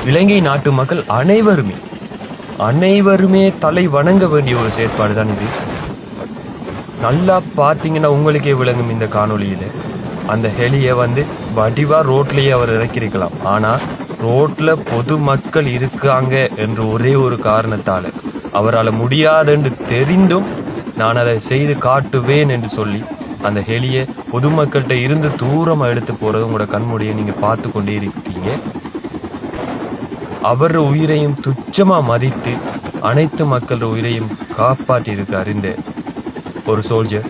இலங்கை நாட்டு மக்கள் அனைவருமே தலை வணங்க வேண்டிய ஒரு செயற்பாடு தான் இது. நல்லா பார்த்தீங்கன்னா உங்களுக்கே விளங்கும் இந்த காணொலியில அந்த ஹெலியை வடிவா ரோட்லயே அவர் இறக்கிருக்கலாம். ஆனா ரோட்ல பொதுமக்கள் இருக்காங்க என்ற ஒரே ஒரு காரணத்தால அவரால் முடியாதென்று தெரிந்தும் நான் அதை செய்து காட்டுவேன் என்று சொல்லி அந்த ஹெலியை பொதுமக்கள்கிட்ட இருந்து தூரமா எடுத்து போறது உங்களோட கண்மூடியை நீங்க பார்த்து கொண்டே இருக்கீங்க. அவர் உயிரையும் துச்சமா மதித்து அனைத்து மக்களோட உயிரையும் காப்பாற்றி இருக்கார் இந்த ஒரு சோல்ஜர்.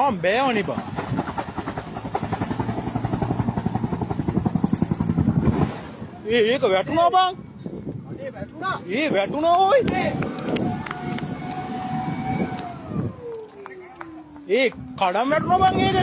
on බෑවනි බා ඒක වැටුණා බං වැටුණා ඕයි කඩම් වැටුණා බං ඒක